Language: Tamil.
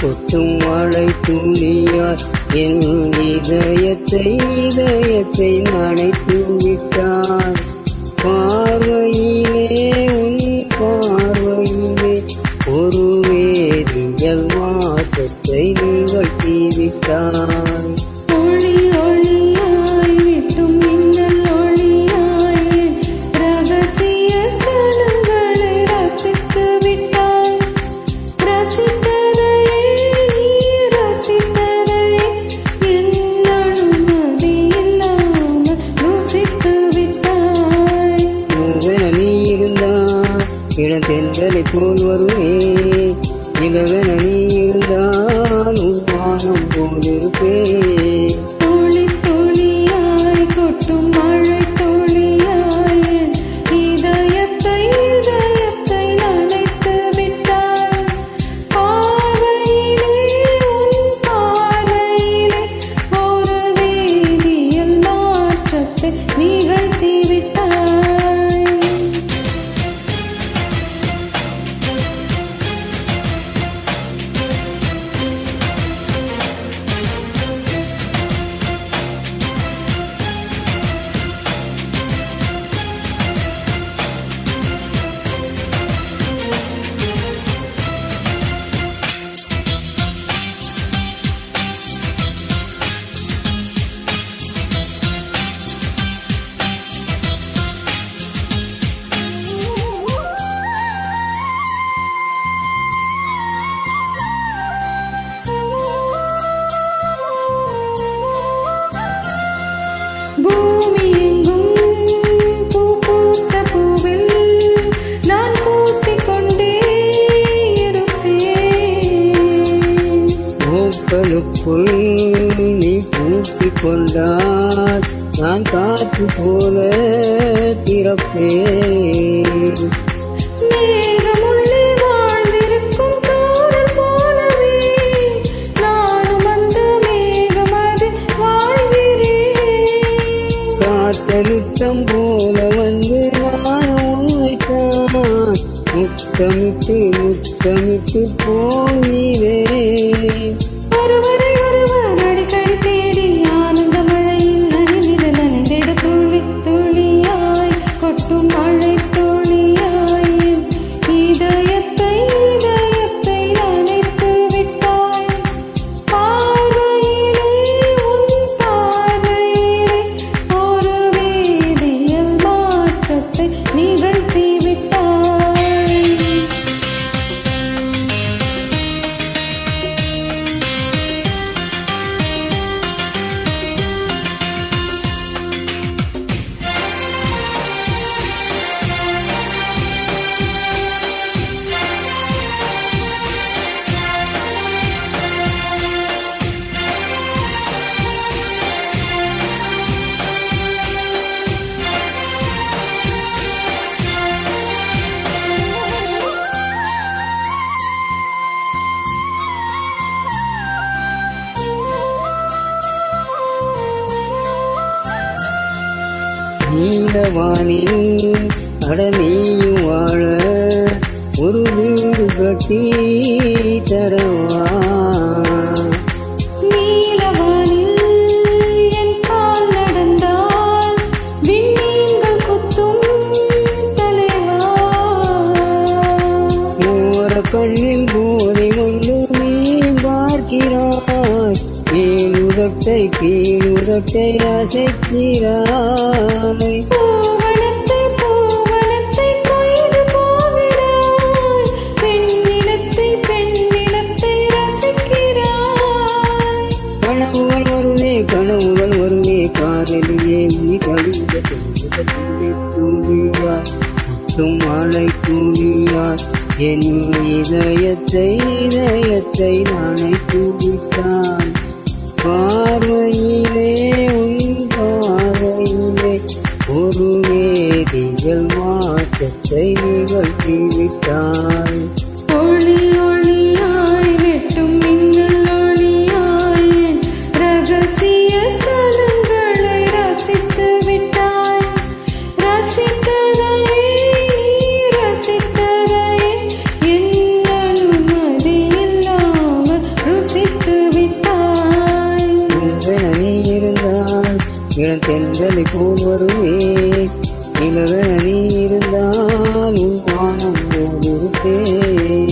கொட்டும் மழை துளியாய் என் இதயத்தை நனைத்து விட்டாய். பார்வையிலே உன் பார்வையிலே ஒரு வேதியியல் மாற்றத்தை நிகழ்த்தி விட்டாய். ஒளி ஒளியாய் விட்டும் மின்னல் ஒளியாய் ரகசிய ஸ்தலங்களை ரசித்து விட்டாய். ரசித்ததையே நீ ரசித்ததையே என் அனுமதி இல்லாமல் ருசித்து விட்டாய். பூவென நீ இருந்தால் இளந்தென்றலை போல் வருவே. நிலவென நீ இருந்தால் உன்வானம் போலிருப்பே. துளி துளியாய் கொட்டும் மழை துளியாய் இதயத்தை நனைத்து விட்டாய். பார்வையிலே உன் பார்வையிலே ஒரு வேதியியல் மாற்றத்தை நிகழ்த்தி விட்டாய். பூமி எங்கும் பூ பூத்த பூவில் நான் பூத்திக் கொண்டே இருப்பேன். பூக்களுக்குள் நீ பூட்டிக் கொண்டால் நான் காற்று போல திறப்பேன். மேகமுள்ளே வாழ்ந்திருக்கும் தூறல் போலவே நானும் அந்த மேகமதில் வாழ்கிறேன். காத்தழுத்தம் போல வந்து நான் உன்னைத்தான் முத்தமிட்டு போகிறேன். ஒருவரை ஒருவர் அடிக்கடி தேடி ஆனந்த மழையில் நனைந்திட துளி துளியாய் கொட்டும் மழை துளியாய் இதயத்தை நனைத்து விட்டாய். பார்வையிலே உன் பார்வையிலே ஒரு வேதியியல் மாற்றத்தை நிகழ்த்தி விட்டாய். நீலவானில் அடனியும் வாழ ஒரு வீடு கட்டி தரவா. நீலவானில் என் கால் நடந்தால் விண்மீன்கள் குத்தும் தலைவா. ஓர கண்ணில் போதை கொண்டு நீ பார்க்கிறாய். கீழுதட்டை அசைக்கிறாய். பூவனத்தை கொய்து போகிறாய். பெண்ணினத்தை ரசிக்கிறாய். கனவுகள் வருதே காதலியே நீ கழிந்த துளியாய் முத்தும் மழை துளியாய் என் இதயத்தை நனைத்து விட்டாய். பார்வையிலே உன் பார்வையிலே ஒரு வேதியியல் மாற்றத்தை நிகழ்த்தி விட்டாய். ஒளி ஒளியாய் வெட்டும் மின்னல் ஒளியாய் ரகசிய ஸ்தலங்களை ரசித்து விட்டாய். ரசித்ததையே நீ ரசித்ததையே என் அனுமதி இல்லாமல் இளந்தென்றலை போல் வருவேன் நிலவ நீ இருந்தால் உன் வானம் போல் இருப்பேன்